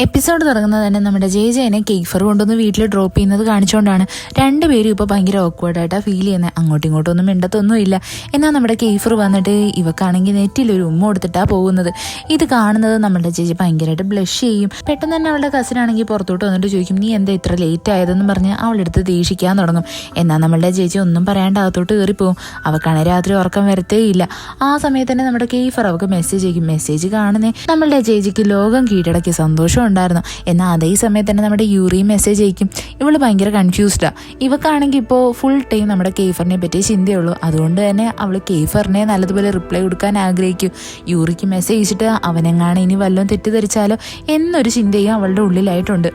Episode തുടങ്ങുന്നത് തന്നെ നമ്മുടെ ജെനെ കേഫർ കൊണ്ടൊന്ന് വീട്ടിൽ ഡ്രോപ്പ് ചെയ്യുന്നത് കാണിച്ചുകൊണ്ടാണ്. രണ്ടുപേരും ഇപ്പോൾ ഭയങ്കര ഓക്വേർഡായിട്ടാണ് ഫീൽ ചെയ്യുന്നത്. അങ്ങോട്ടും ഇങ്ങോട്ടൊന്നും മിണ്ടത്തൊന്നുമില്ല. എന്നാൽ നമ്മുടെ കേഫർ വന്നിട്ട് ഇവക്കാണെങ്കിൽ നെറ്റിലൊരു ഉമ്മ കൊടുത്തിട്ടാണ് പോകുന്നത്. ഇത് കാണുന്നത് നമ്മുടെ ചേച്ചി ഭയങ്കരമായിട്ട് ബ്ലഷ് ചെയ്യും. പെട്ടെന്ന് തന്നെ അവളുടെ കസിനാണെങ്കിൽ പുറത്തോട്ട് വന്നിട്ട് ചോദിക്കും, നീ എന്താ ഇത്ര ലേറ്റ് ആയതെന്ന് പറഞ്ഞ് അവളെടുത്ത് ദേഷിക്കാൻ തുടങ്ങും. എന്നാൽ നമ്മളുടെ ചേച്ചി ഒന്നും പറയാണ്ട് അകത്തോട്ട് കയറിപ്പോവും. അവക്കാണെങ്കിൽ രാത്രി ഉറക്കം വരത്തേയില്ല. ആ സമയത്ത് തന്നെ നമ്മുടെ കേഫർ അവൾക്ക് മെസ്സേജ് അയക്കും. മെസ്സേജ് കാണുന്നേ നമ്മളുടെ ചേച്ചിക്ക് ലോകം കീഴടക്കിയ സന്തോഷം ഉണ്ടായിരുന്നു. എന്നാൽ അതേ സമയത്ത് തന്നെ നമ്മുടെ യൂറി മെസ്സേജ് അയക്കും. ഇവള് ഭയങ്കര കൺഫ്യൂസ്ഡാ. ഇവക്കാണെങ്കിൽ ഇപ്പോൾ ഫുൾ ടൈം നമ്മുടെ കേഫറിനെ പറ്റി ചിന്തയുള്ളൂ. അതുകൊണ്ട് തന്നെ അവൾ കേഫറിനെ നല്ലതുപോലെ റിപ്ലൈ കൊടുക്കാൻ ആഗ്രഹിക്കും. യൂറിക്ക് മെസ്സേജ് അയച്ചിട്ട് അവനെങ്ങാണ് ഇനി വല്ലതും തെറ്റിദ്ധരിച്ചാലോ എന്നൊരു ചിന്തയും അവളുടെ ഉള്ളിലായിട്ടുണ്ട്.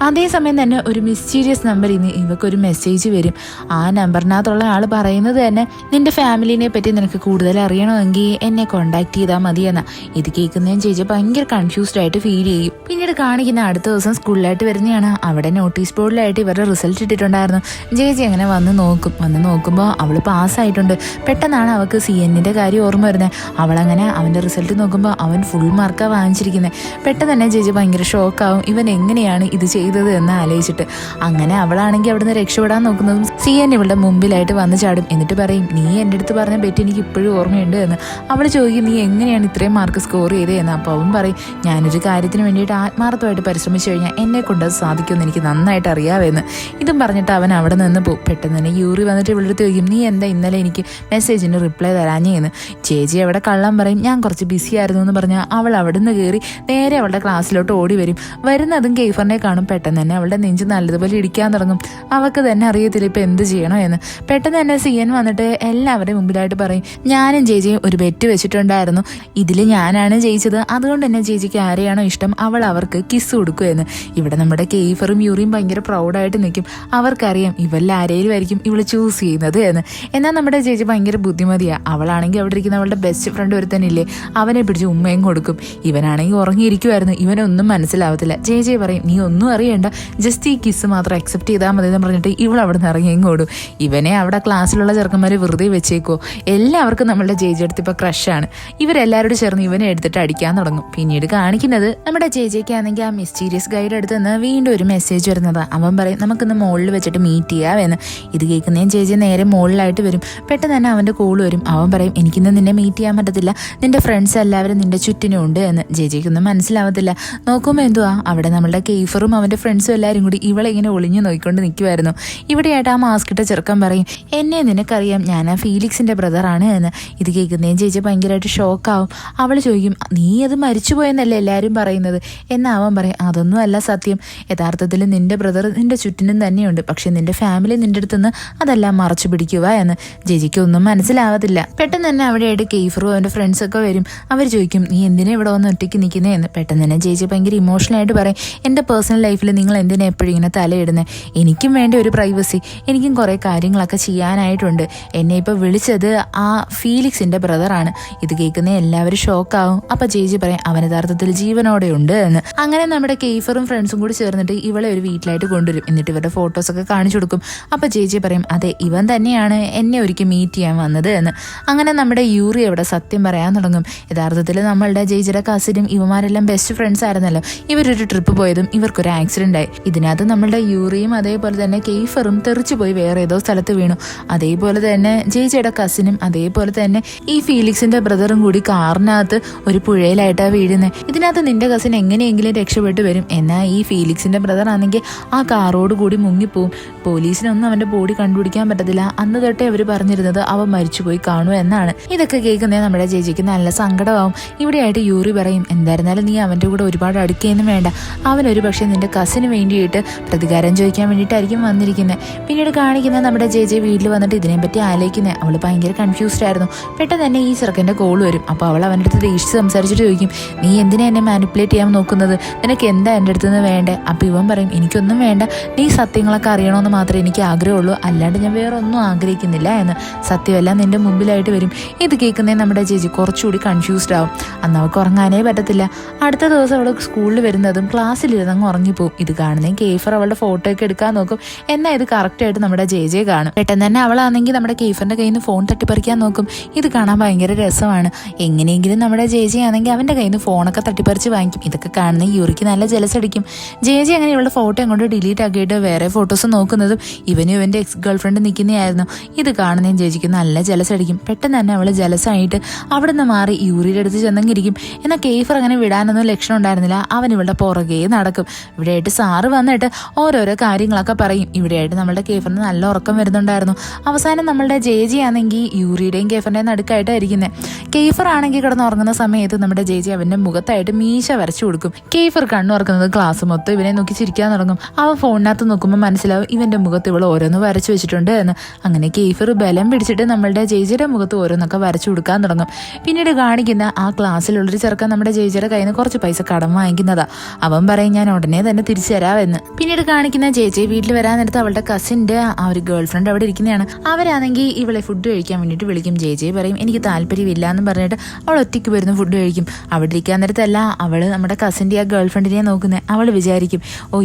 അതേസമയം തന്നെ ഒരു മിസ്റ്റീരിയസ് നമ്പറിൽ നിന്ന് ഇവക്കൊരു മെസ്സേജ് വരും. ആ നമ്പറിനകത്തുള്ള ആൾ പറയുന്നത് തന്നെ, നിന്റെ ഫാമിലിനെ പറ്റി നിനക്ക് കൂടുതൽ അറിയണമെങ്കിൽ എന്നെ കോണ്ടാക്ട് ചെയ്താൽ മതിയെന്ന. ഇത് കേൾക്കുന്നതിന് ചേച്ചി ഭയങ്കര കൺഫ്യൂസ്ഡ് ആയിട്ട് ഫീൽ ചെയ്യും. പിന്നീട് കാണിക്കുന്ന അടുത്ത ദിവസം സ്കൂളിലായിട്ട് വരുന്നതാണ്. അവിടെ നോട്ടീസ് ബോർഡിലായിട്ട് ഇവരുടെ റിസൾട്ട് ഇട്ടിട്ടുണ്ടായിരുന്നു. ചേച്ചി അങ്ങനെ വന്ന് നോക്കുമ്പോൾ അവൾ പാസ്സായിട്ടുണ്ട്. പെട്ടെന്നാണ് അവൾക്ക് CNന്റെ കാര്യം ഓർമ്മ വരുന്നത്. അവളങ്ങനെ അവൻ്റെ റിസൾട്ട് നോക്കുമ്പോൾ അവൻ ഫുൾ മാർക്കാണ് വാങ്ങിച്ചിരിക്കുന്നത്. പെട്ടെന്ന് തന്നെ ചേച്ചി ഭയങ്കര ഷോക്കാവും, ഇവൻ എങ്ങനെയാണ് ഇത് ചെയ്തത് എന്ന് ആലോചിച്ചിട്ട്. അങ്ങനെ അവളാണെങ്കിൽ അവിടുന്ന് രക്ഷപ്പെടാൻ നോക്കുന്നതും CN ഇവളുടെ മുമ്പിലായിട്ട് വന്ന് ചാടും. എന്നിട്ട് പറയും, നീ എൻ്റെ അടുത്ത് പറഞ്ഞ ബെറ്റ് എനിക്ക് ഇപ്പോഴും ഓർമ്മയുണ്ട് എന്ന്. അവൾ ചോദിക്കും, നീ എങ്ങനെയാണ് ഇത്രയും മാർക്ക് സ്കോർ ചെയ്തത് എന്ന്. അപ്പോൾ അവൻ പറയും, ഞാനൊരു കാര്യത്തിന് വേണ്ടിയിട്ട് ആത്മാർത്ഥമായിട്ട് പരിശ്രമിച്ചു കഴിഞ്ഞാൽ എന്നെ കൊണ്ട് അത് സാധിക്കുമെന്ന് എനിക്ക് നന്നായിട്ട് അറിയാമെന്ന്. ഇതും പറഞ്ഞിട്ട് അവൻ അവിടെ നിന്ന് പോകും. പെട്ടെന്ന് തന്നെ യൂറി വന്നിട്ട് ഇവളുടെ അടുത്ത് ചോദിക്കും, നീ എന്താ ഇന്നലെ എനിക്ക് മെസ്സേജിന് റിപ്ലൈ തരാഞ്ഞേന്ന്. ചേച്ചി അവിടെ കള്ളം പറയും, ഞാൻ കുറച്ച് ബിസി ആയിരുന്നു എന്ന് പറഞ്ഞാൽ അവൾ അവിടെ നിന്ന് കയറി നേരെ അവളുടെ ക്ലാസ്സിലോട്ട് ഓടി വരും. വരുന്നതും കേഫറിനെ കാണും. പെട്ടെന്ന് തന്നെ അവളുടെ നെഞ്ച് നല്ലതുപോലെ ഇടിക്കാൻ തുടങ്ങും. അവൾക്ക് തന്നെ അറിയത്തില്ല ഇപ്പം എന്ത് ചെയ്യണോ എന്ന്. പെട്ടെന്ന് തന്നെ CN വന്നിട്ട് എല്ലാവരുടെയും മുമ്പിലായിട്ട് പറയും, ഞാനും ചേച്ചിയും ഒരു ബെറ്റ് വെച്ചിട്ടുണ്ടായിരുന്നു. ഇതിൽ ഞാനാണ് ജയിച്ചത്. അതുകൊണ്ട് തന്നെ ചേച്ചിക്ക് ആരെയാണോ ഇഷ്ടം അവൾ അവർക്ക് കിസ് കൊടുക്കുമെന്ന്. ഇവിടെ നമ്മുടെ കേഫറും യൂറിയും ഭയങ്കര പ്രൗഡായിട്ട് നിൽക്കും. അവർക്കറിയാം ഇവരിൽ ആരെയും ആയിരിക്കും ഇവള് ചൂസ് ചെയ്യുന്നത് എന്ന്. എന്നാൽ നമ്മുടെ ചേച്ചി ഭയങ്കര ബുദ്ധിമതിയാണ്. അവളാണെങ്കിൽ അവിടെ ഇരിക്കുന്ന അവളുടെ ബെസ്റ്റ് ഫ്രണ്ട് ഒരുത്തനില്ലേ, അവനെ പിടിച്ച് ഉമ്മയും കൊടുക്കും. ഇവനാണെങ്കിൽ ഉറങ്ങിയിരിക്കുമായിരുന്നു. ഇവനൊന്നും മനസ്സിലാവത്തില്ല. ചേച്ചി പറയും, നീ ഒന്നും അറിയണ്ട, ജസ്റ്റ് ഈ കിസ് മാത്രം അക്സെപ്റ്റ് ചെയ്താൽ മതി എന്ന് പറഞ്ഞിട്ട് ഇവൾ അവിടെ നിന്ന് ഇറങ്ങിയും കൊടുക്കും. ഇവനെ അവിടെ ക്ലാസ്സിലുള്ള ചെറുക്കന്മാർ വെറുതെ വെച്ചേക്കോ. എല്ലാവർക്കും നമ്മളുടെ ചേച്ചി എടുത്ത് ഇപ്പോൾ ക്രഷാണ്. ഇവരെല്ലാവരോടും ചേർന്ന് ഇവനെ എടുത്തിട്ട് അടിക്കാൻ തുടങ്ങും. പിന്നീട് കാണിക്കുന്നത് നമ്മുടെ ചേച്ചിക്കാണെങ്കിൽ ആ മിസ്റ്റീരിയസ് ഗൈഡ് അടുത്ത് നിന്ന് വീണ്ടും ഒരു മെസ്സേജ് വരുന്നതാണ്. അവൻ പറയും, നമുക്കിന്ന് മുകളിൽ വെച്ചിട്ട് മീറ്റ് ചെയ്യാമെന്ന്. ഇത് കേൾക്കുന്നതിന് ചേച്ചി നേരെ മുകളിലായിട്ട് വരും. പെട്ടെന്ന് തന്നെ അവൻ്റെ കോൾ വരും. അവൻ പറയും, എനിക്കിന്ന് നിന്നെ മീറ്റ് ചെയ്യാൻ പറ്റത്തില്ല, നിന്റെ ഫ്രണ്ട്സ് എല്ലാവരും നിന്റെ ചുറ്റിനും ഉണ്ട് എന്ന്. ചേച്ചിക്കൊന്നും മനസ്സിലാവത്തില്ല. നോക്കുമ്പോൾ എന്തുവാ അവിടെ നമ്മളുടെ കേഫറും അവൻ്റെ ഫ്രണ്ട്സും എല്ലാവരും കൂടി ഇവളെ ഇങ്ങനെ ഒളിഞ്ഞു നോക്കിക്കൊണ്ട് നിൽക്കുമായിരുന്നു. ഇവിടെയായിട്ട് ആ മാസ്ക് ഇട്ട ചെറുക്കൻ പറയും, എന്നെ നിനക്കറിയാം, ഞാൻ ആ ഫീലിക്സിൻ്റെ ബ്രദറാണ് എന്ന്. ഇത് കേൾക്കുന്നതിന് ചേച്ചി ഭയങ്കരമായിട്ട് ഷോക്കാവും. അവൾ ചോദിക്കും, നീ അത് മരിച്ചുപോയെന്നല്ലേ എല്ലാവരും പറയുന്നത്. എന്നാൽ അവൻ പറയും, അതൊന്നും അല്ല സത്യം. യഥാർത്ഥത്തിൽ നിന്റെ ബ്രദർ നിന്റെ ചുറ്റിനും തന്നെയുണ്ട്. പക്ഷെ നിന്റെ ഫാമിലി നിന്റെ അടുത്തുനിന്ന് അതെല്ലാം മറച്ചു പിടിക്കുക എന്ന്. ജെജിക്ക് ഒന്നും മനസ്സിലാവത്തില്ല. പെട്ടെന്ന് തന്നെ അവിടെയായിട്ട് കേഫറും അവൻ്റെ ഫ്രണ്ട്സൊക്കെ വരും. അവർ ചോദിക്കും, നീ എന്തിനാ ഇവിടെ വന്ന് ഒറ്റയ്ക്ക് നിൽക്കുന്നേ എന്ന്. പെട്ടെന്ന് തന്നെ ജെജി ഭയങ്കര ഇമോഷണലായിട്ട് പറയും, എൻ്റെ പേഴ്സണൽ ലൈഫിൽ നിങ്ങൾ എന്തിനാ എപ്പോഴും ഇങ്ങനെ തലയിടുന്നത്? എനിക്കും വേണ്ട ഒരു പ്രൈവസി, എനിക്കും കുറേ കാര്യങ്ങളൊക്കെ ചെയ്യാനായിട്ടുണ്ട്. എന്നെ ഇപ്പോൾ വിളിച്ചത് ആ ഫീലിക്സിൻ്റെ ബ്രദറാണ്. ഇത് കേൾക്കുന്ന എല്ലാവരും ഷോക്കാവും. അപ്പം ചേച്ചി പറയും, അവൻ യഥാർത്ഥത്തിൽ ജീവനോടെ ഉണ്ട് എന്ന്. അങ്ങനെ നമ്മുടെ കേഫറും ഫ്രണ്ട്സും കൂടി ചേർന്നിട്ട് ഇവളെ ഒരു വീട്ടിലായിട്ട് കൊണ്ടുവരും. എന്നിട്ട് ഇവരുടെ ഫോട്ടോസൊക്കെ കാണിച്ചു കൊടുക്കും. അപ്പം ചേച്ചി പറയും, അതെ, ഇവൻ തന്നെയാണ് എന്നെ ഒരിക്കൽ മീറ്റ് ചെയ്യാൻ വന്നത് എന്ന്. അങ്ങനെ നമ്മുടെ യൂറി അവിടെ സത്യം പറയാൻ തുടങ്ങും. യഥാർത്ഥത്തിൽ നമ്മളുടെ ചേച്ചിയുടെ കസിനും ഇവന്മാരെല്ലാം ബെസ്റ്റ് ഫ്രണ്ട്സ് ആയിരുന്നല്ലോ. ഇവരൊരു ട്രിപ്പ് പോയതും ഇവർക്കൊരു ആക്സിഡന്റ് ആയി. ഇതിനകത്ത് നമ്മളുടെ യൂറിയും അതേപോലെ തന്നെ കേഫറും തെറിച്ചു പോയി വേറെ ഏതോ സ്ഥലത്ത് വീണു. അതേപോലെ തന്നെ ചേച്ചിയുടെ കസിനും അതേപോലെ തന്നെ ഈ ഫീലിക്സിന്റെ ബ്രദറും കൂടി കാറിനകത്ത് ഒരു പുഴയിലായിട്ടാണ് വീഴുന്നത്. ഇതിനകത്ത് നിന്റെ കസിൻ എങ്ങനെയെങ്കിലും രക്ഷപ്പെട്ടു വരും. എന്നാൽ ഈ ഫീലിക്സിന്റെ ബ്രദർ ആണെങ്കിൽ ആ കാറോട് കൂടി മുങ്ങിപ്പോവും. പോലീസിനൊന്നും അവന്റെ ബോഡി കണ്ടുപിടിക്കാൻ പറ്റത്തില്ല. അന്ന് തൊട്ടേ അവർ പറഞ്ഞിരുന്നത് അവൻ മരിച്ചുപോയി കാണുക എന്നാണ്. ഇതൊക്കെ കേൾക്കുന്നത് നമ്മുടെ ചേച്ചിക്ക് നല്ല സങ്കടമാവും. ഇവിടെയായിട്ട് യൂറി പറയും, എന്തായിരുന്നാലും നീ അവന്റെ കൂടെ ഒരുപാട് അടുക്കുകയൊന്നും വേണ്ട. അവനൊരു പക്ഷേ നിന്റെ കസിന് വേണ്ടിയിട്ട് പ്രതികാരം ചോദിക്കാൻ വേണ്ടിയിട്ടായിരിക്കും വന്നിരിക്കുന്നത്. പിന്നീട് കാണിക്കുന്നത് നമ്മുടെ ചേച്ചി വീട്ടിൽ വന്നിട്ട് ഇതിനെപ്പറ്റി ആലോചിക്കുന്നത്. അവൾ ഭയങ്കര കൺഫ്യൂസ്ഡ് ആയിരുന്നു. പെട്ടെന്ന് തന്നെ ഈ ചെറുക്കൻ്റെ കോൾ വരും. അപ്പോൾ അവൾ അവൻ്റെ അടുത്ത് ദേഷിച്ച് സംസാരിച്ചിട്ട് ചോദിക്കും, നീ എന്തിനാ എന്നെ മാനിപ്പുലേറ്റ് ചെയ്യാൻ നോക്കുന്നത്? നിനക്ക് എന്താ എൻ്റെ അടുത്ത് നിന്ന് വേണ്ടേ? അപ്പോൾ ഇവൻ പറയും, എനിക്കൊന്നും വേണ്ട, നീ സത്യങ്ങളൊക്കെ അറിയണമെന്ന് മാത്രമേ എനിക്ക് ആഗ്രഹമുള്ളൂ, അല്ലാണ്ട് ഞാൻ വേറെ ഒന്നും ആഗ്രഹിക്കുന്നില്ല എന്ന്. സത്യമെല്ലാം നിന്റെ മുമ്പിലായിട്ട് വരും. ഇത് കേൾക്കുന്നേ നമ്മുടെ ചേച്ചി കുറച്ചുകൂടി കൺഫ്യൂസ്ഡ് ആവും. അന്ന് അവൾക്ക് ഉറങ്ങാനേ പറ്റത്തില്ല. അടുത്ത ദിവസം അവൾ സ്കൂളിൽ വരുന്നതും ക്ലാസ്സിലിരുന്നങ്ങ് ഉറങ്ങിപ്പോവും. ഇത് കാണുന്നേ കേഫർ അവളുടെ ഫോട്ടോ ഒക്കെ എടുക്കാൻ നോക്കും. എന്നാൽ ഇത് കറക്റ്റായിട്ട് നമ്മുടെ ജെ കാണും. പെട്ടെന്ന് തന്നെ അവളാണെങ്കിൽ നമ്മുടെ കേഫറിന്റെ കയ്യിൽ നിന്ന് ഫോൺ തട്ടിപ്പറിക്കാൻ നോക്കും. ഇത് കാണാൻ ഭയങ്കര രസമാണ്. എങ്ങനെയെങ്കിലും നമ്മുടെ ജെ ആണെങ്കിൽ അവന്റെ കയ്യിൽ നിന്ന് ഫോണൊക്കെ തട്ടിപ്പറിച്ച് വാങ്ങിക്കും. ഇതൊക്കെ കാണുന്ന യൂറിക്ക് നല്ല ജലസ് അടിക്കും. ജെ അങ്ങനെ ഇവളുടെ ഫോട്ടോ അങ്ങോട്ട് ഡിലീറ്റ് ആക്കിയിട്ട് വേറെ ഫോട്ടോസ് നോക്കുന്നതും ഇവനും ഇവന്റെ എക്സ് ഗേൾ ഫ്രണ്ട് നിൽക്കുന്നതായിരുന്നു. ഇത് കാണുന്നതും ജേജിക്ക് നല്ല ജലസ് അടിക്കും. പെട്ടെന്ന് തന്നെ അവള് ജലസായിട്ട് അവിടെ നിന്ന് മാറി യൂറിയുടെ അടുത്ത് ചെന്നെങ്കിരിക്കും. എന്നാൽ കെയ്ഫർ അങ്ങനെ വിടാനൊന്നും ലക്ഷണം ഉണ്ടായിരുന്നില്ല. അവൻ ഇവളുടെ പുറകെ നടക്കും. ഇവിടെയായിട്ട് സാറ് വന്നിട്ട് ഓരോരോ കാര്യങ്ങളൊക്കെ പറയും. ഇവിടെയായിട്ട് നമ്മളുടെ കെയ്ഫറിന് നല്ല ഉറക്കം വരുന്നുണ്ടായിരുന്നു. അവസാനം നമ്മളുടെ ജേജി ആണെങ്കിൽ യൂറിയുടെയും കെയ്ഫറിന്റെയും നടുക്കായിട്ടാണ് ഇരിക്കുന്നത്. കെയ്ഫർ ആണെങ്കിൽ കിടന്ന് ഉറങ്ങുന്ന സമയത്ത് നമ്മുടെ ജേജി അവന്റെ മുഖത്തായിട്ട് മീശ വരച്ചു കൊടുക്കും. കെയ്ഫർ കണ്ണു തുറക്കുന്നത് ക്ലാസ് മൊത്തം ഇവനെ നോക്കി ചിരിക്കാൻ തുടങ്ങും. അവൻ ഫോണിനകത്ത് നോക്കുമ്പോൾ മനസ്സിലാവും ഇവന്റെ മുഖത്ത് ഇവൾ ഓരോന്ന് വരച്ചു വെച്ചിട്ടുണ്ട് എന്ന്. അങ്ങനെ കെയ്ഫർ ബലം പിടിച്ചിട്ട് നമ്മളുടെ ജേജിയുടെ മുഖത്ത് ഓരോന്നൊക്കെ വരച്ചു കൊടുക്കാൻ തുടങ്ങും. പിന്നീട് കാണിക്കുന്ന ആ ക്ലാസ്സിലുള്ളൊരു ചെറുക്കൻ നമ്മുടെ ജേജിയുടെ കയ്യിൽ നിന്ന് കുറച്ച് പൈസ കടം വാങ്ങിക്കുന്നതാ. അവൻ പറയും ഞാൻ ഉടനെ തന്നെ തിരിച്ചു തരാമെന്ന്. പിന്നീട് കാണിക്കുന്ന ജേജി വീട്ടിൽ വരാൻ നേരത്ത് അവളുടെ കസിന്റെ ആ ഒരു ഗേൾ ഫ്രണ്ട് അവിടെ ഇരിക്കുന്നതാണ്. അവരാണെങ്കിൽ ഇവളെ ഫുഡ് കഴിക്കാൻ വേണ്ടിയിട്ട് വിളിക്കും. ജേജി പറയും എനിക്ക് താല്പര്യമില്ല എന്ന് പറഞ്ഞിട്ട് അവൾ ഒറ്റയ്ക്ക് വരുന്നു ഫുഡ് കഴിക്കും. അവിടെ ഇരിക്കാൻ നേരത്തല്ല അവള് നമ്മുടെ കസിന്റെ ആ ഗേൾ ഫ്രണ്ടിനെ നോക്കുന്നത്. അവൾ വിചാരിക്കും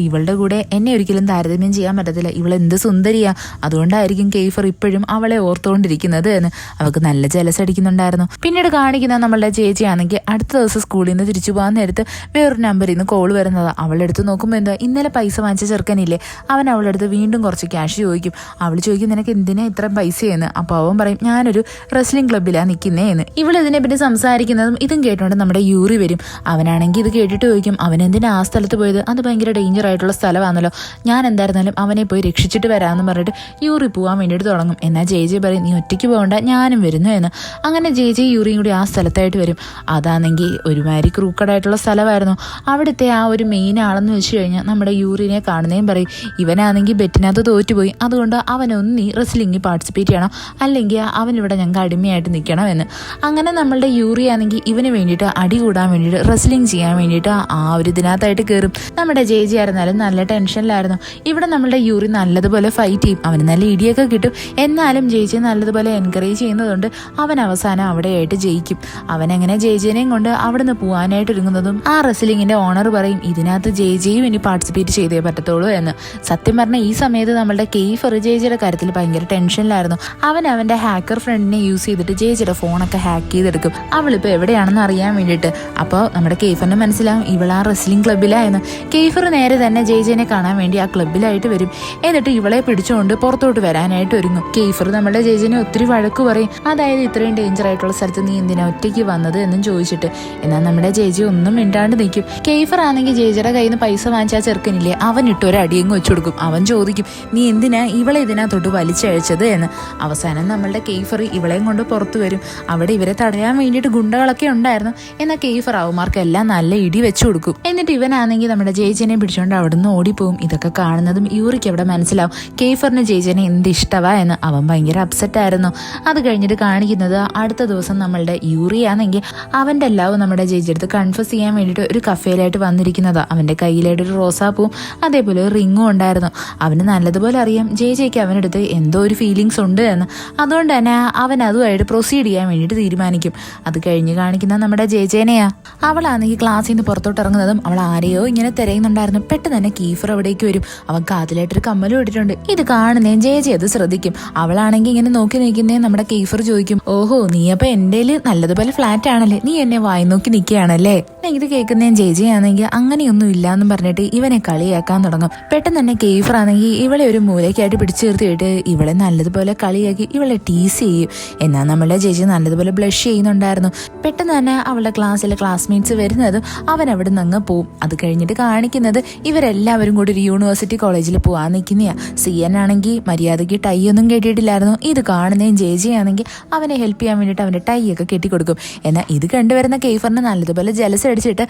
ഇവളുടെ കൂടെ എന്നെ ഒരിക്കലും താരതമ്യം ചെയ്യാൻ പറ്റത്തില്ല, ഇവൾ എന്ത് സുന്ദരിയാ, അതുകൊണ്ടായിരിക്കും കെയ്ഫർ ഇപ്പോഴും അവളെ ഓർത്തുകൊണ്ടിരിക്കുന്നത് എന്ന് അവൾക്ക് നല്ല ജലസ് അടിക്കുന്നുണ്ടായിരുന്നു. പിന്നീട് കാണിക്കുന്ന നമ്മളുടെ ചേച്ചിയാണെങ്കിൽ അടുത്ത ദിവസം സ്കൂളിൽ നിന്ന് തിരിച്ചു പോകാൻ നേരത്ത് വേറൊരു നമ്പറിൽ നിന്ന് കോൾ വരുന്നതാ. അവളുടെ അടുത്ത് നോക്കുമ്പോൾ എന്താ ഇന്നലെ പൈസ വാങ്ങിച്ച ചെറുക്കനില്ലേ, അവൻ അവളുടെ അടുത്ത് വീണ്ടും കുറച്ച് ക്യാഷ് ചോദിക്കും. അവൾ ചോദിക്കും നിനക്ക് എന്തിനാ ഇത്ര പൈസയെന്ന്. അപ്പോൾ അവൻ പറയും ഞാനൊരു റെസ്ലിംഗ് ക്ലബ്ബിലാണ് നിൽക്കുന്നതെന്ന്. ഇവൾ ഇതിനെ പറ്റി സംസാരിക്കുന്നതും ഇതും കേട്ടോണ്ട് നമ്മുടെ യൂറി വരും. അവനാണെങ്കിൽ ഇത് കേട്ടിട്ട് ചോദിക്കും അവൻ എന്തിനാ ആ സ്ഥലത്ത് പോയത്, അത് ഭയങ്കര ഡേഞ്ചർ ആയിട്ടുള്ള സ്ഥലമാണല്ലോ, ഞാൻ എന്തായിരുന്നാലും അവനെ പോയി രക്ഷിച്ചിട്ട് വരാമെന്ന് പറഞ്ഞിട്ട് യൂറി പോകാൻ വേണ്ടിയിട്ട് തുടങ്ങും. എന്നാൽ ജെ പറയും നീ ഒറ്റയ്ക്ക് പോകണ്ട ഞാനും വരുന്നു എന്ന്. അങ്ങനെ ജെ യൂറിയും കൂടി ആ സ്ഥലത്തായിട്ട് വരും. അതാണെങ്കിൽ ഒരുമാതിരി ക്രൂക്കഡായിട്ടുള്ള സ്ഥലമായിരുന്നു. അവിടുത്തെ ആ ഒരു മെയിൻ ആളെന്ന് വെച്ച് കഴിഞ്ഞാൽ നമ്മുടെ യൂറിനെ കാണുന്നതും പറയും ഇവനാണെങ്കിൽ ബെറ്റിനകത്ത് തോറ്റുപോയി, അതുകൊണ്ട് അവനൊന്നി റെസ്ലിംഗിൽ പാർട്ടിസിപ്പേറ്റ് ചെയ്യണം, അല്ലെങ്കിൽ അവനിവിടെ ഞങ്ങൾക്ക് അടിമയായിട്ട് നിൽക്കണം എന്ന്. അങ്ങനെ നമ്മളുടെ യൂറി ആണെങ്കിൽ ഇവന് വേണ്ടിയിട്ട് അടി കൂടാൻ വേണ്ടിയിട്ട് റെസ്ലിംഗ് ചെയ്യാൻ വേണ്ടിയിട്ട് ആ ഒരു ഇതിനകത്തായിട്ട് കയറും. നമ്മുടെ ജെ ആയിരുന്നാലും നല്ല ടെൻഷനിലായിരുന്നു. ഇവിടെ നമ്മളുടെ യൂറി നല്ലതുപോലെ ഫൈറ്റ് ചെയ്യും. അവന് നല്ല ഇടിയൊക്കെ കിട്ടും. എന്നാലും ജെ നല്ലതുപോലെ എൻകറേജ് ചെയ്യുന്നതുകൊണ്ട് അവൻ അവസാനം അവിടെയായിട്ട് ജയിക്കും. അവനങ്ങനെ ജെജിനെയും കൊണ്ട് അവിടുന്ന് പോകാനായിട്ട് ഒരുങ്ങുന്നതും ആ റെസ്ലിംഗിന്റെ ഓണർ പറയും ഇതിനകത്ത് ജെയും ഇനി പാർട്ടിസിപ്പേറ്റ് ചെയ്തേ പറ്റത്തുള്ളൂ എന്ന്. സത്യം പറഞ്ഞാൽ ഈ സമയത്ത് നമ്മളുടെ കെയ്ഫർ ജെജിയുടെ കാര്യത്തിൽ ഭയങ്കര ടെൻഷനിലായിരുന്നു. അവന്റെ ഹാക്കർ ഫ്രണ്ടിനെ യൂസ് ചെയ്തിട്ട് ജെജിയുടെ ഫോണൊക്കെ ഹാക്ക് ചെയ്തെടുക്കും. അവളിപ്പോൾ എവിടെയാണെന്ന് അറിയാൻ വേണ്ടിയിട്ട്. അപ്പോൾ നമ്മുടെ കെയ്ഫറിന് മനസ്സിലാവും ഇവൾ ആ റെസ്ലിംഗ് ക്ലബ്ബിലായിരുന്നു. കെയ്ഫർ നേരെ തന്നെ ജെജിനെ കാണാൻ വേണ്ടി ആ ക്ലബ്ബിലായിട്ട് വരും. എന്നിട്ട് ഇവളെ പിടിച്ചുകൊണ്ട് പുറത്തോട്ട് വരാനായിട്ട് ഒരുങ്ങും. കെയ്ഫർ നമ്മുടെ ജെജിനെ ഒത്തിരി വഴക്ക് പറയും. അതായത് ഇത്രയും ഡേഞ്ചർ ആയിട്ടുള്ള സ്ഥലത്ത് നീ എന്തിനാ ഒറ്റയ്ക്ക് വന്നത് എന്നും ചോദിച്ചിട്ട്. എന്നാൽ നമ്മുടെ ജെജി ഒന്നും മിണ്ടാണ്ട് നിൽക്കും. കെയ്ഫർ ആണെങ്കിൽ ജെജിയുടെ കയ്യിൽ നിന്ന് പൈസ വാങ്ങിച്ചാൽ ചെറുക്കനില്ലേ അവൻ ഇട്ടൊരു അടിയങ്ങ് വെച്ചു കൊടുക്കും. അവൻ ചോദിക്കും നീ എന്തിനാ ഇവളെ ഇതിനകത്തോട്ട് വലിച്ചഴിച്ചത് എന്ന്. അവസാനം നമ്മളുടെ കെയ്ഫർ ഇവളെയും കൊണ്ട് പുറത്തു വരും. അവിടെ ഇവരെ തടയാൻ വേണ്ടിയിട്ട് ഗുണ്ടകളൊക്കെ ഉണ്ടായിരുന്നു. എന്നാൽ കെയ്ഫർ അവന്മാർക്കെല്ലാം നല്ല ഇടി വെച്ചു കൊടുക്കും. എന്നിട്ട് ഇവനാണെങ്കിൽ നമ്മുടെ ജെജിനെ പിടിച്ചുകൊണ്ട് അവിടെ നിന്ന് ഓടിപ്പോവും. ഇതൊക്കെ കാണുന്നതും യൂറിക്ക് അവിടെ മനസ്സിലാവും കെയ്ഫറിന് ജെജിനെ എന്ത് ഇഷ്ടവാ എന്ന്. അവൻ ഭയങ്കര അപ്സെറ്റ് ആയിരുന്നു. അത് കഴിഞ്ഞിട്ട് കാണിക്കുന്നത് അടുത്ത ദിവസം നമ്മളുടെ യൂറി ആണെങ്കിൽ അവന്റെ എല്ലാവും നമ്മുടെ ജെജി അടുത്ത് കൺഫസ് ചെയ്യാൻ വേണ്ടിയിട്ട് ഒരു കഫേയിലായിട്ട് വന്നിരിക്കുന്നതാ. അവന്റെ കയ്യിലായിട്ട് ഒരു റോസാപ്പൂവും അതേപോലെ ഒരു റിങ്ങും ഉണ്ടായിരുന്നു. അവന് നല്ലതുപോലെ അറിയാം ജെജിക്ക് അവനടുത്ത് എന്തോ ഒരു ഫീലിങ്സ് ഉണ്ട് എന്ന്. അതുകൊണ്ട് തന്നെ അവൻ അതുമായിട്ട് പ്രൊസീഡ് ചെയ്യാൻ വേണ്ടിയിട്ട് തീരുമാനിക്കും. അത് കഴിഞ്ഞ് കാണിക്കുന്ന നമ്മുടെ ജെജേനെയാ. അവളാണെങ്കിൽ ക്ലാസ്സിൽ നിന്ന് പുറത്തോട്ട് ഇറങ്ങുന്നതും അവൾ ആരെയോ ഇങ്ങനെ തിരയുന്നുണ്ടായിരുന്നു. പെട്ടെന്ന് തന്നെ കീഫർ അവിടേക്ക് വരും. അവൻ കാതിലായിട്ടൊരു കമ്മലും ഇട്ടിട്ടുണ്ട്. ഇത് കാണുന്നേ ജെ അത് ശ്രദ്ധിക്കും. അവളാണെങ്കിൽ ഇങ്ങനെ നോക്കി നിൽക്കുന്നേ നമ്മുടെ കീഫർ ചോദിക്കും ഓഹോ നീ അപ്പൊ എന്റെ നല്ലതുപോലെ ഫ്ലാറ്റ് ആണല്ലേ, നീ എന്നെ വായി നോക്കി നിൽക്കുകയാണല്ലേ. ഇത് കേൾക്കുന്നേ ജെ ആണെങ്കിൽ അങ്ങനെയൊന്നും ഇല്ലാന്നും പറഞ്ഞിട്ട് ഇവനെ കളിയാക്കാൻ തുടങ്ങും. പെട്ടെന്ന് തന്നെ കീഫർ ആണെങ്കിൽ ഇവളെ ഒരു മൂലയ്ക്കായിട്ട് പിടിച്ചു നിർത്തിയിട്ട് ഇവളെ നല്ലതുപോലെ കളിയാക്കി ഇവളെ ടീസ് ചെയ്യും. എന്നാൽ നമ്മുടെ ജെ നല്ലതുപോലെ ബ്ലഷ് ചെയ്യുന്നുണ്ടായിരുന്നു. പെട്ടെന്ന് തന്നെ അവളുടെ ക്ലാസ്സിലെ ക്ലാസ്മേറ്റ്സ് വരുന്നതും അവൻ അവിടെ നിന്ന് അങ്ങ് പോവും. അത് കഴിഞ്ഞിട്ട് കാണിക്കുന്നത് ഇവരെല്ലാവരും കൂടി ഒരു യൂണിവേഴ്സിറ്റി കോളേജിൽ പോകാൻ നിൽക്കുന്നയാ. സിയൻ ആണെങ്കിൽ മര്യാദയ്ക്ക് ടൈ ഒന്നും കെട്ടിയിട്ടില്ലായിരുന്നു. ഇത് കാണുന്നതും ജെ ആണെങ്കിൽ അവനെ ഹെൽപ്പ് ചെയ്യാൻ വേണ്ടിയിട്ട് അവന്റെ ടൈ ഒക്കെ കെട്ടിക്കൊടുക്കും. എന്നാൽ ഇത് കണ്ടുവരുന്ന കെയ്ഫറിന് നല്ലതുപോലെ ജലസ് അടിച്ചിട്ട്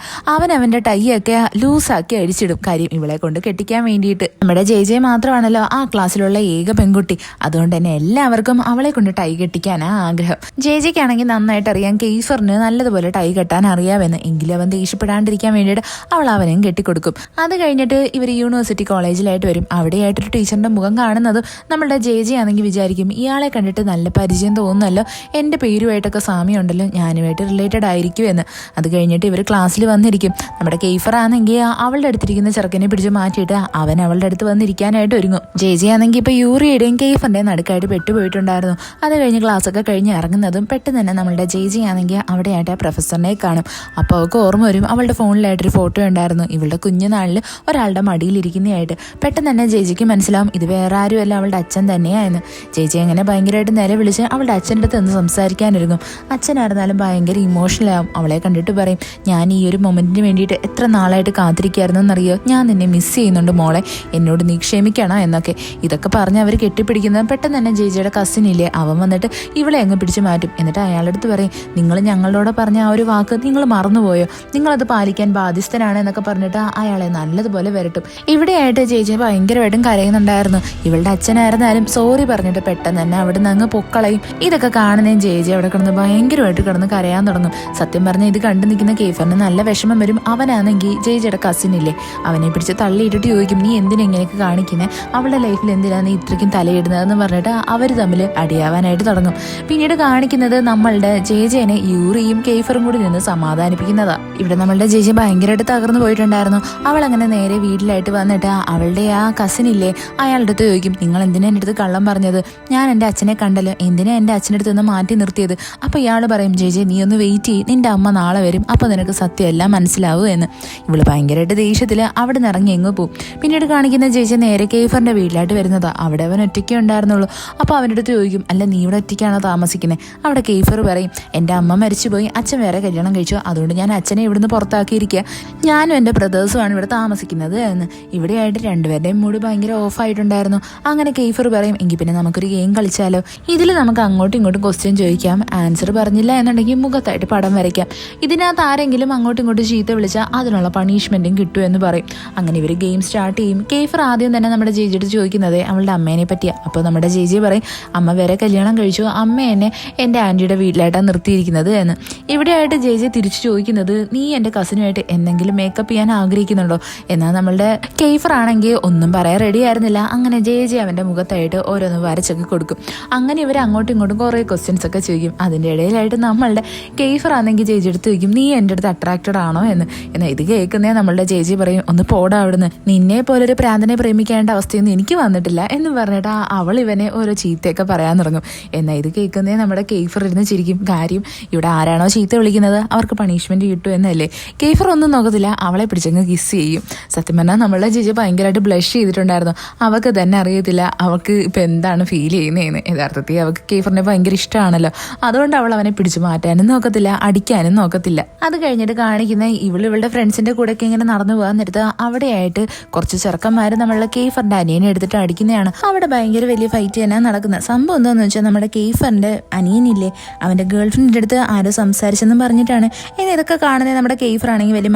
അവന്റെ ടൈ ഒക്കെ ലൂസാക്കി അടിച്ചിടും. കാര്യം ഇവളെ കൊണ്ട് കെട്ടിക്കാൻ വേണ്ടിയിട്ട്. നമ്മുടെ ജെ മാത്രമാണല്ലോ ആ ക്ലാസ്സിലുള്ള ഏക പെൺകുട്ടി. അതുകൊണ്ട് തന്നെ എല്ലാവർക്കും അവളെ കൊണ്ട് ടൈ കെട്ടിക്കാനാ ആഗ്രഹം. ജെക്കാണെങ്കിൽ നന്നായിട്ട് അറിയാം കെയ്ഫറിന് നല്ലതുപോലെ ടൈ കെട്ടാൻ അറിയാമെന്ന്. എങ്കിലും അവൻ ദേഷ്യപ്പെടാണ്ടിരിക്കാൻ വേണ്ടിയിട്ട് അവൾ അവനെയും കെട്ടിക്കൊടുക്കും. അത് കഴിഞ്ഞിട്ട് ഇവർ യൂണിവേഴ്സിറ്റി കോളേജിലായിട്ട് വരും. അവിടെയായിട്ടൊരു ടീച്ചറിന്റെ മുഖം കാണുന്നതും നമ്മുടെ ജെ ആണെങ്കിൽ വിചാരിക്കും ഇയാളെ കണ്ടിട്ട് നല്ല പരിചയം തോന്നുന്നല്ലോ, എന്റെ പേരുമായിട്ടൊക്കെ സാമ്യമുണ്ടല്ലോ, ഞാനുമായിട്ട് റിലേറ്റഡ് ആയിരിക്കും എന്ന്. അത് കഴിഞ്ഞിട്ട് ഇവർ ക്ലാസ്സിൽ വന്നിരിക്കും. നമ്മുടെ കെയ്ഫർ ആണെങ്കിൽ അവളുടെ അടുത്തിരിക്കുന്ന ചെറുക്കനെ പിടിച്ച് മാറ്റിയിട്ട് അവൻ അവളുടെ അടുത്ത് വന്നിരിക്കാനായിട്ട് ഒരുങ്ങും. ജെ ആണെങ്കിൽ ഇപ്പൊ യൂറിയുടെയും കെയ്ഫറിന്റെയും നടുക്കായിട്ട് പെട്ടുപോയിട്ടുണ്ടായിരുന്നു. അത് കഴിഞ്ഞ് ക്ലാസ്സൊക്കെ കഴിഞ്ഞ് ഇറങ്ങുന്നതും പെട്ടെന്ന് തന്നെ നമ്മളുടെ ജെ ആണെങ്കിൽ അവിടെയായിട്ട് ആ പ്രൊഫസറിനെ കാണും. അപ്പോൾ അവൾക്ക് ഓർമ്മ വരും അവളുടെ ഫോണിൽ അടിപൊളിയായിട്ടൊരു ഫോട്ടോ ഉണ്ടായിരുന്നു ഇവളുടെ കുഞ്ഞുനാളിൽ ഒരാളുടെ മടിയിലിരിക്കുന്നതായിട്ട്. പെട്ടെന്ന് തന്നെ ജേജിക്ക് മനസ്സിലാവും ഇത് വേറെ ആരുമല്ല അവളുടെ അച്ഛൻ തന്നെയായിരുന്നു. ജേജി അങ്ങനെ ഭയങ്കരമായിട്ട് നിലവിളിച്ച് അവളുടെ അച്ഛൻ്റെ അടുത്ത് നിന്ന് സംസാരിക്കാനിരുന്നു. അച്ഛനായിരുന്നാലും ഭയങ്കര ഇമോഷണലാവും. അവളെ കണ്ടിട്ട് പറയും, ഞാൻ ഈ ഒരു മൊമെന്റിന് വേണ്ടിയിട്ട് എത്ര നാളായിട്ട് കാത്തിരിക്കായിരുന്നു എന്നറിയോ, ഞാൻ നിന്നെ മിസ് ചെയ്യുന്നുണ്ട് മോളെ, എന്നോട് നീ ക്ഷമിക്കണം എന്നൊക്കെ. ഇതൊക്കെ പറഞ്ഞ് അവർ കെട്ടിപ്പിടിക്കുന്നത് പെട്ടെന്ന് തന്നെ ജേജിയുടെ കസിനില്ലേ അവൻ വന്നിട്ട് ഇവളെ അങ്ങ് പിടിച്ചു മാറ്റും. എന്നിട്ട് അയാളുടെ അടുത്ത് പറയും, നിങ്ങൾ ഞങ്ങളോട് പറഞ്ഞ ആ ഒരു വാക്ക് നിങ്ങൾ മറന്നുപോയോ, നിങ്ങളത് പാലിക്കാൻ ബാധ്യസ്ഥനാണ് എന്നൊക്കെ പറഞ്ഞിട്ട് അയാളെ നല്ലതുപോലെ വരട്ടും. ഇവിടെയായിട്ട് ചേച്ചി ഭയങ്കരമായിട്ടും കരയുന്നുണ്ടായിരുന്നു. ഇവളുടെ അച്ഛനായിരുന്നാലും സോറി പറഞ്ഞിട്ട് പെട്ടെന്ന് തന്നെ അവിടെ നിന്ന് അങ്ങ് പൊക്കളയും. ഇതൊക്കെ കാണുന്നതും ചേച്ചി അവിടെ കിടന്ന് ഭയങ്കരമായിട്ട് കിടന്ന് കരയാൻ തുടങ്ങും. സത്യം പറഞ്ഞാൽ ഇത് കണ്ടു നിൽക്കുന്ന കേഫറിന് നല്ല വിഷമം വരും. അവനാണെങ്കിൽ ചേച്ചിയുടെ കസിനില്ലേ അവനെ പിടിച്ച് തള്ളിയിട്ടിട്ട് ചോദിക്കും, നീ എന്തിനെങ്ങനെയൊക്കെ കാണിക്കുന്നത്, അവളുടെ ലൈഫിൽ എന്തിനാണ് നീ ഇത്രയ്ക്കും തലയിടുന്നതെന്ന് പറഞ്ഞിട്ട് അവർ തമ്മിൽ അടിയാവാനായിട്ട് തുടങ്ങും. പിന്നീട് കാണിക്കുന്നത് നമ്മളുടെ ജേജേനെ യൂറിയും കേഫറും കൂടി നിന്ന് സമാധാനിപ്പിക്കുന്നതാ. ഇവിടെ നമ്മളുടെ ജേജി ഭയങ്കരമായിട്ട് തകർന്നു പോയിട്ടുണ്ടായിരുന്നു. അവൾ അങ്ങനെ നേരെ വീട്ടിലായിട്ട് വന്നിട്ട് അവളുടെ ആ കസിനില്ലേ അയാളുടെ അടുത്ത് ചോദിക്കും, നിങ്ങൾ എന്തിനാ എൻ്റെ അടുത്ത് കള്ളം പറഞ്ഞത്, ഞാൻ എൻ്റെ അച്ഛനെ കണ്ടല്ലോ, എന്തിനാ എൻ്റെ അച്ഛൻ്റെ അടുത്ത് നിന്ന് മാറ്റി നിർത്തിയത്. അപ്പോൾ ഇയാൾ പറയും, ജേജെ നീ ഒന്ന് വെയിറ്റ് ചെയ്യ്, നിന്റെ അമ്മ നാളെ വരും, അപ്പോൾ നിനക്ക് സത്യം എല്ലാം മനസ്സിലാവും എന്ന്. ഇവള് ഭയങ്കരമായിട്ട് ദേഷ്യത്തിൽ അവിടെ നിന്ന് ഇറങ്ങി എങ്ങ് പോവും. പിന്നീട് കാണിക്കുന്ന ജേജി നേരെ കേഫറിൻ്റെ വീട്ടിലായിട്ട് വരുന്നതാ. അവിടെ അവൻ ഒറ്റയ്ക്കേ ഉണ്ടായിരുന്നുള്ളൂ. അപ്പോൾ അവൻ്റെ അടുത്ത് ചോദിക്കും, അല്ല നീ ഇവിടെ ഒറ്റയ്ക്കാണോ താമസിക്കുന്നത്. അവിടെ കേഫർ പറയും, എൻ്റെ അമ്മ മരിച്ചുപോയി, അച്ഛൻ വേറെ കല്യാണം കഴിച്ചു, അതുകൊണ്ട് ഞാൻ അച്ഛനെ ഇവിടുന്ന് പുറത്താക്കിയിരിക്കുക, ഞാനും എൻ്റെ ബ്രദേഴ്സുമാണ് ഇവിടെ താമസിക്കുന്നത് എന്ന്. ഇവിടെയായിട്ട് രണ്ടുപേരുടെയും മൂഡ് ഭയങ്കര ഓഫായിട്ടുണ്ടായിരുന്നു. അങ്ങനെ കേഫർ പറയും, എങ്കിൽ പിന്നെ നമുക്കൊരു ഗെയിം കളിച്ചാലോ, ഇതിൽ നമുക്ക് അങ്ങോട്ടും ഇങ്ങോട്ടും ക്വസ്റ്റ്യൻ ചോദിക്കാം, ആൻസർ പറഞ്ഞില്ല എന്നുണ്ടെങ്കിൽ മുഖത്തായിട്ട് പടം വരയ്ക്കാം, ഇതിനകത്ത് ആരെങ്കിലും അങ്ങോട്ടും ഇങ്ങോട്ടും ചീത്ത വിളിച്ചാൽ അതിനുള്ള പണിഷ്മെന്റും കിട്ടും എന്ന് പറയും. അങ്ങനെ ഇവർ ഗെയിം സ്റ്റാർട്ട് ചെയ്യും. കേഫർ ആദ്യം തന്നെ നമ്മുടെ ജേജിയോട് ചോദിക്കുന്നത് അവളുടെ അമ്മേനെ പറ്റിയാണ്. അപ്പോൾ നമ്മുടെ ജേജി പറയും, അമ്മ വേറെ കല്യാണം കഴിച്ചു, അമ്മ എന്നെ എൻ്റെ ആൻറ്റിയുടെ വീട്ടിലായിട്ടാണ് നിർത്തിയിരിക്കുന്നത് എന്ന്. ഇവിടെയായിട്ട് ജേജി തിരിച്ചു ചോദിക്കുന്നത്, നീ എൻ്റെ കസിനുമായിട്ട് എന്തെങ്കിലും മേക്കപ്പ് ചെയ്യാൻ ആഗ്രഹിക്കുന്നുണ്ടോ. എന്നാൽ നമ്മളുടെ കേഫർ ആണെങ്കിൽ ഒന്നും പറയാൻ റെഡി ആയിരുന്നില്ല. അങ്ങനെ ജേജി അവൻ്റെ മുഖത്തായിട്ട് ഓരോന്ന് വരച്ചൊക്കെ കൊടുക്കും. അങ്ങനെ ഇവർ അങ്ങോട്ടും ഇങ്ങോട്ടും കുറേ ക്വസ്റ്റ്യൻസ് ഒക്കെ ചോദിക്കും. അതിൻ്റെ ഇടയിലായിട്ട് നമ്മളുടെ കേഫർ ആണെങ്കിൽ ജേജി എടുത്ത് ചോദിക്കും, നീ എൻ്റെ അടുത്ത് അട്രാക്റ്റഡ് ആണോ എന്ന്. എന്നാൽ ഇത് കേൾക്കുന്നേ നമ്മളുടെ ജേജി പറയും, ഒന്ന് പോടാ അവിടുന്ന്, നിന്നെ പോലൊരു പ്രാന്തനെ പ്രേമിക്കേണ്ട അവസ്ഥയൊന്നും എനിക്ക് വന്നിട്ടില്ല എന്ന് പറഞ്ഞിട്ട് അവൾ ഇവനെ ഓരോ ചീത്തയൊക്കെ പറയാൻ തുടങ്ങും. എന്നാൽ ഇത് കേൾക്കുന്നേ നമ്മുടെ കേഫർ ഇരുന്ന് ചിരിക്കും. കാര്യം ഇവിടെ ആരാണോ ചീത്ത വിളിക്കുന്നത് അവർക്ക് പണിഷ്മെന്റ് കിട്ടും എന്നല്ലേ. കേഫർ ഒന്നും നോക്കത്തില്ല, അവളെ പിടിച്ചങ്ങ് കിസ് ചെയ്യും. സത്യം പറഞ്ഞാൽ നമ്മളുടെ ചേച്ചി ഭയങ്കരമായിട്ട് ബ്ലഷ് ചെയ്തിട്ടുണ്ടായിരുന്നു. അവൾക്ക് തന്നെ അറിയത്തില്ല അവൾക്ക് ഇപ്പം എന്താണ് ഫീൽ ചെയ്യുന്നതെന്ന്. യഥാർത്ഥത്തിൽ അവൾക്ക് കേഫറിനെ ഭയങ്കര ഇഷ്ടമാണല്ലോ, അതുകൊണ്ട് അവൾ അവനെ പിടിച്ചു മാറ്റാനും നോക്കത്തില്ല, അടിക്കാനും നോക്കത്തില്ല. അത് കഴിഞ്ഞിട്ട് കാണിക്കുന്ന ഇവളുടെ ഫ്രണ്ട്സിന്റെ കൂടെയൊക്കെ ഇങ്ങനെ നടന്നു പോകാൻ നേരത്ത് അവിടെയായിട്ട് കുറച്ച് ചെറുക്കന്മാർ നമ്മളുടെ കേഫറിന്റെ അനിയനെ എടുത്തിട്ട് അടിക്കുന്നതാണ്. അവിടെ ഭയങ്കര വലിയ ഫൈറ്റ് തന്നെ നടക്കുന്നത്. സംഭവം എന്താണെന്ന് വെച്ചാൽ നമ്മുടെ കേഫറിന്റെ അനിയനില്ലേ അവന്റെ ഗേൾ ഫ്രണ്ടിന്റെ അടുത്ത് ആരോ സംസാരിച്ചെന്നും പറഞ്ഞിട്ടാണ്. ഇനി ഇതൊക്കെ കാണുന്നത് നമ്മുടെ കേഫർ ആണെങ്കിൽ വലിയ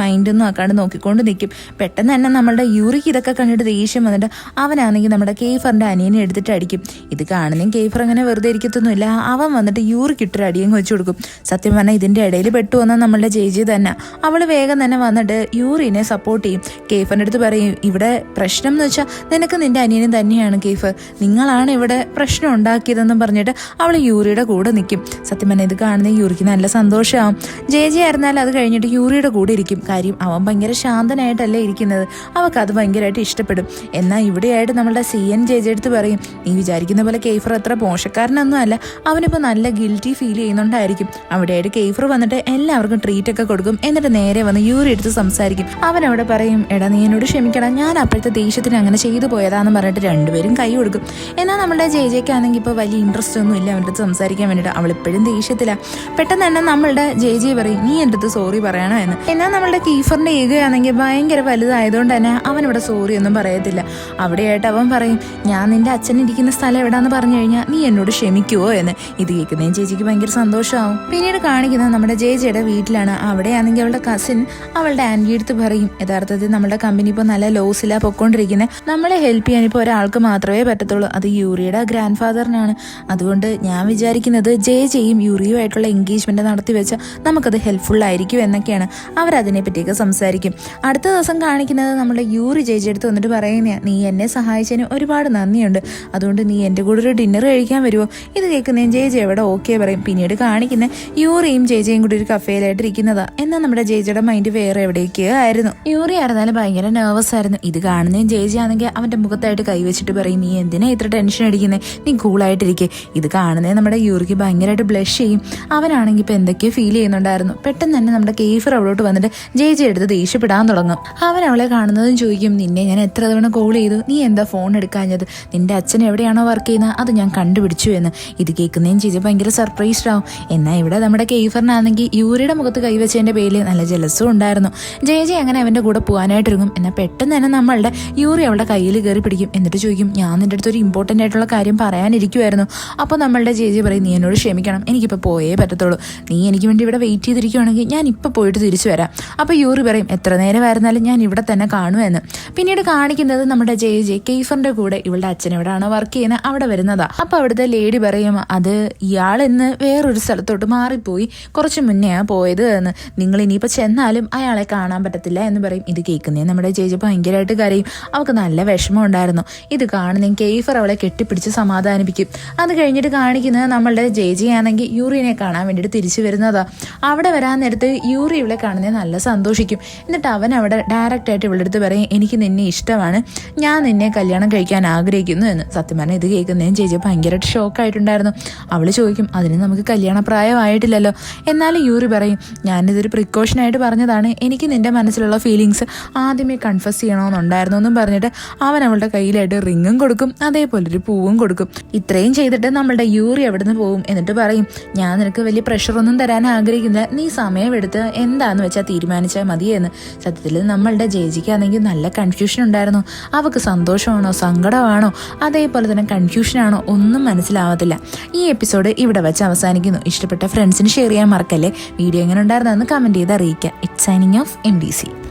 മൈൻഡൊന്നും ആക്കാണ്ട് നോക്കിക്കൊണ്ട് നിൽക്കും. പെട്ടെന്ന് തന്നെ നമ്മളുടെ യൂറിക്ക് ഇതൊക്കെ കണ്ടിട്ട് ദേഷ്യം വന്നിട്ട് അവനാണെങ്കിൽ നമ്മുടെ കേഫറിന്റെ അനിയനെ എടുത്തിട്ട് അടിക്കും. ഇത് കാണുന്നതും കേഫർ അങ്ങനെ വെറുതെ ഇരിക്കത്തൊന്നുമില്ല. അവൻ വന്നിട്ട് യൂറിക്ക് ഇട്ടൊരു അടിയും വെച്ചു കൊടുക്കും. സത്യം പറഞ്ഞാൽ ഇതിന്റെ ഇടയിൽ പെട്ടു വന്നാൽ നമ്മളുടെ ജേജി തന്നെ. അവൾ വേഗം തന്നെ വന്നിട്ട് യൂറിനെ സപ്പോർട്ട് ചെയ്യും. കേഫറിന്റെ അടുത്ത് പറയും, ഇവിടെ പ്രശ്നം എന്ന് വെച്ചാൽ നിനക്ക് നിന്റെ അനിയനും തന്നെയാണ് കേഫർ, നിങ്ങളാണ് ഇവിടെ പ്രശ്നം ഉണ്ടാക്കിയതെന്നും പറഞ്ഞിട്ട് അവൾ യൂറിയുടെ കൂടെ നിൽക്കും. സത്യം പറഞ്ഞാൽ ഇത് കാണുന്ന യൂറിക്ക് നല്ല സന്തോഷമാവും. ജേജി ആയിരുന്നാൽ അത് കഴിഞ്ഞിട്ട് യൂറിയുടെ കൂടെ ഇരിക്കും. കാര്യം അവൻ ഭയങ്കര ശാന്തനായിട്ടല്ലേ ഇരിക്കുന്നത്, അവൾക്ക് അത് ഭയങ്കരമായിട്ട് ഇഷ്ടപ്പെടും. എന്നാൽ ഇവിടെയായിട്ട് നമ്മളുടെ CN ജേജി എടുത്ത് പറയും, നീ വിചാരിക്കുന്ന പോലെ കേഫർ അത്ര മോശക്കാരനൊന്നും അല്ല, അവനിപ്പോൾ നല്ല ഗിൽറ്റി ഫീൽ ചെയ്യുന്നുണ്ടായിരിക്കും. അവിടെയായിട്ട് കേഫർ വന്നിട്ട് എല്ലാവർക്കും ട്രീറ്റ് ഒക്കെ കൊടുക്കും. എന്നിട്ട് നേരെ വന്ന് യൂറി എടുത്ത് സംസാരിക്കും. അവൻ അവിടെ പറയും, എടാ നീ എന്നോട് ക്ഷമിക്കണം, ഞാൻ അപ്പോഴത്തെ ദേഷ്യത്തിന് അങ്ങനെ ചെയ്തു പോയതാന്ന് പറഞ്ഞിട്ട് രണ്ടുപേരും കൈ കൊടുക്കും. എന്നാൽ നമ്മളുടെ ജേജയ്ക്കാണെങ്കിൽ ഇപ്പോൾ വലിയ ഇൻട്രസ്റ്റ് ഒന്നും ഇല്ല അവൻ്റെ അടുത്ത് സംസാരിക്കാൻ വേണ്ടിയിട്ട്. അവളിപ്പോഴും ദേഷ്യത്തില്ല. പെട്ടെന്ന് തന്നെ നമ്മളുടെ ജേജി പറയും, നീ എൻ്റെ അടുത്ത് സോറി പറയണോ എന്ന്. എന്നാൽ നമ്മളുടെ കീഫറിന്റെ ഈഗയാണെങ്കിൽ ഭയങ്കര വലുതായതുകൊണ്ട് തന്നെ അവൻ ഇവിടെ സോറി ഒന്നും പറയത്തില്ല. അവിടെയായിട്ട് അവൻ പറയും, ഞാൻ നിന്റെ അച്ഛൻ ഇരിക്കുന്ന സ്ഥലം എവിടാന്ന് പറഞ്ഞു കഴിഞ്ഞാൽ നീ എന്നോട് ക്ഷമിക്കുവോ എന്ന്. ഇത് കേൾക്കുന്നതും ചേച്ചിക്ക് ഭയങ്കര സന്തോഷമാവും. പിന്നീട് കാണിക്കുന്നത് നമ്മുടെ ജേജിയുടെ വീട്ടിലാണ്. അവിടെയാണെങ്കിൽ അവളുടെ കസിൻ അവളുടെ ആൻറ്റി അടുത്ത് പറയും, യഥാർത്ഥത്തിൽ നമ്മുടെ കമ്പനി ഇപ്പോൾ നല്ല ലോസിലാണ് പൊക്കോണ്ടിരിക്കുന്നത്, നമ്മളെ ഹെൽപ്പ് ചെയ്യാൻ ഇപ്പോൾ ഒരാൾക്ക് മാത്രമേ പറ്റത്തുള്ളൂ, അത് യൂറിയുടെ ഗ്രാൻഡ് ഫാദറിനാണ്. അതുകൊണ്ട് ഞാൻ വിചാരിക്കുന്നത് ജേജിയും യൂറിയുമായിട്ടുള്ള എൻഗേജ്മെന്റ് നടത്തി വെച്ചാൽ നമുക്കത് ഹെൽപ്ഫുൾ ആയിരിക്കും എന്നൊക്കെയാണ്. അവരതിനെ പറ്റിയൊക്കെ സംസാരിക്കും. അടുത്ത ദിവസം കാണിക്കുന്നത് നമ്മുടെ യൂറി ജേജി എടുത്ത് വന്നിട്ട് പറയുന്ന, നീ എന്നെ സഹായിച്ചതിന് ഒരുപാട് നന്ദിയുണ്ട്, അതുകൊണ്ട് നീ എൻ്റെ കൂടെ ഒരു ഡിന്നർ കഴിക്കാൻ വരുമോ. ഇത് കേൾക്കുന്നതിന് ജേജി എവിടെ ഓക്കെ പറയും. പിന്നീട് കാണിക്കുന്ന യൂറിയും ജേജിയും കൂടി ഒരു കഫേയിലായിട്ട് ഇരിക്കുന്നതാ. എന്നാൽ നമ്മുടെ ജേജിയുടെ മൈൻഡ് വേറെ എവിടേക്കോ ആയിരുന്നു. യൂറി ആയിരുന്നാലും ഭയങ്കര നെർവസ് ആയിരുന്നു. ഇത് കാണുന്നതും ജേജി ആണെങ്കിൽ അവന്റെ മുഖത്തായിട്ട് കൈവച്ചിട്ട് പറയും, നീ എന്തിനാ ഇത്ര ടെൻഷൻ അടിക്കുന്നത്, നീ കൂളായിട്ടിരിക്കെ. ഇത് കാണുന്നത് നമ്മുടെ യൂറിക്ക് ഭയങ്കരമായിട്ട് ബ്ലഷ് ചെയ്യും. അവനാണെങ്കിൽ ഇപ്പൊ എന്തൊക്കെയോ ഫീൽ ചെയ്യുന്നുണ്ടായിരുന്നു. പെട്ടെന്ന് തന്നെ നമ്മുടെ കേഫർ അവിടോട്ട് വന്നിട്ട് ജെ എടുത്ത് ദേഷ്യപ്പെടാൻ തുടങ്ങും. അവൻ അവളെ കാണുന്നതും ചോദിക്കും, നിന്നെ ഞാൻ എത്ര തവണ കോൾ ചെയ്തു, നീ എന്താ ഫോൺ എടുക്കാഞ്ഞത്, നിന്റെ അച്ഛൻ എവിടെയാണോ വർക്ക് ചെയ്യുന്നത് അത് ഞാൻ കണ്ടുപിടിച്ചു എന്ന്. ഇത് കേൾക്കുന്നതും ജെ ഭയങ്കര സർപ്രൈസ്ഡ് ആവും. എന്നാൽ ഇവിടെ നമ്മുടെ കെയ്ഫറിനാണെങ്കിൽ യൂറിയുടെ മുഖത്ത് കൈവച്ചതിന്റെ പേരിൽ നല്ല ജലസും ഉണ്ടായിരുന്നു. ജെ അങ്ങനെ അവന്റെ കൂടെ പോകാനായിട്ടിറങ്ങും. എന്നാൽ പെട്ടെന്ന് തന്നെ നമ്മളുടെ യൂറി അവളുടെ കയ്യിൽ കയറി പിടിക്കും. എന്നിട്ട് ചോദിക്കും, ഞാൻ നിന്റെ അടുത്ത് ഒരു ഇമ്പോർട്ടൻ്റ് ആയിട്ടുള്ള കാര്യം പറയാനിരിക്കുമായിരുന്നു. അപ്പോൾ നമ്മളുടെ ജെ പറയും, നീ എന്നോട് ക്ഷമിക്കണം, എനിക്കിപ്പോൾ പോയേ പറ്റത്തുള്ളൂ, നീ എനിക്ക് വേണ്ടി ഇവിടെ വെയിറ്റ് ചെയ്തിരിക്കുകയാണെങ്കിൽ ഞാൻ ഇപ്പോൾ പോയിട്ട് തിരിച്ചു വരാം. അപ്പോൾ യൂറി പറയും, എത്ര നേരമായിരുന്നാലും ഞാൻ ഇവിടെ തന്നെ കാണുമെന്ന്. പിന്നീട് കാണിക്കുന്നത് നമ്മുടെ ജെ കെയ്ഫറിന്റെ കൂടെ ഇവളുടെ അച്ഛൻ എവിടെയാണോ വർക്ക് ചെയ്യുന്നത് അവിടെ വരുന്നതാ. അപ്പോൾ അവിടുത്തെ ലേഡി പറയും, അത് ഇയാൾ ഇന്ന് വേറൊരു സ്ഥലത്തോട്ട് മാറിപ്പോയി, കുറച്ച് മുന്നെയാണ് പോയത് എന്ന്, നിങ്ങൾ ഇനിയിപ്പോൾ ചെന്നാലും അയാളെ കാണാൻ പറ്റത്തില്ല എന്ന് പറയും. ഇത് കേൾക്കുന്നേ നമ്മുടെ ജെ ഭയങ്കരമായിട്ട് കരയും. അവൾക്ക് നല്ല വിഷമം ഉണ്ടായിരുന്നു. ഇത് കാണുന്ന കെയ്ഫർ അവളെ കെട്ടിപ്പിടിച്ച് സമാധാനിപ്പിക്കും. അത് കഴിഞ്ഞിട്ട് കാണിക്കുന്നത് നമ്മളുടെ ജെ ആണെങ്കിൽ യൂറിനെ കാണാൻ വേണ്ടിയിട്ട് തിരിച്ചു വരുന്നതാ. അവിടെ വരാൻ നേരത്ത് യൂറി ഇവളെ കാണുന്നത് നല്ല സന്തോഷിക്കും. എന്നിട്ട് അവൻ അവിടെ ഡയറക്റ്റായിട്ട് ഇവളുടെ അടുത്ത് പറയും, എനിക്ക് നിന്നെ ഇഷ്ടമാണ്, ഞാൻ നിന്നെ കല്യാണം കഴിക്കാൻ ആഗ്രഹിക്കുന്നു എന്ന്. സത്യം പറഞ്ഞാൽ ഇത് കേൾക്കുന്നതും ജെ ഭയങ്കരമായിട്ട് ഷോക്കായിട്ടുണ്ടായിരുന്നു. അവൾ ചോദിക്കും, അതിന് നമുക്ക് കല്യാണ പ്രായമായിട്ടില്ലല്ലോ. എന്നാലും യൂറി പറയും, ഞാനിതൊരു പ്രിക്കോഷനായിട്ട് പറഞ്ഞതാണ്, എനിക്ക് നിന്റെ മനസ്സിലുള്ള ഫീലിങ്സ് ആദ്യമേ കൺഫസ് ചെയ്യണമെന്നുണ്ടായിരുന്നു എന്നും പറഞ്ഞിട്ട് അവൻ അവളുടെ കയ്യിലായിട്ട് റിങ്ങും കൊടുക്കും, അതേപോലെ ഒരു പൂവും കൊടുക്കും. ഇത്രയും ചെയ്തിട്ട് നമ്മളുടെ യൂറി അവിടുന്ന് പോകും. എന്നിട്ട് പറയും, ഞാൻ നിനക്ക് വലിയ പ്രഷറൊന്നും തരാൻ ആഗ്രഹിക്കുന്നില്ല, നീ സമയമെടുത്ത് എന്താന്ന് വെച്ചാൽ തീരുമാനിച്ചാൽ മതിയെന്ന്. സത്യത്തിൽ നമ്മളുടെ ജേജിക്കാണെങ്കിൽ നല്ല കൺഫ്യൂഷൻ ഉണ്ടായിരുന്നു. അവൾക്ക് സന്തോഷമാണോ സങ്കടമാണോ അതേപോലെ തന്നെ കൺഫ്യൂഷനാണോ ഒന്നും മനസ്സിലാവത്തില്ല. ഈ എപ്പിസോഡ് ഇവിടെ വെച്ച് അവസാനിക്കുന്നു. ഇഷ്ടപ്പെട്ട ഫ്രണ്ട്സിന് ഷെയർ ചെയ്യാൻ മറക്കല്ലേ. വീഡിയോ എങ്ങനെ ഉണ്ടായിരുന്നെന്ന് കമന്റ് ചെയ്ത് അറിയിക്കുക. It's signing off MDC.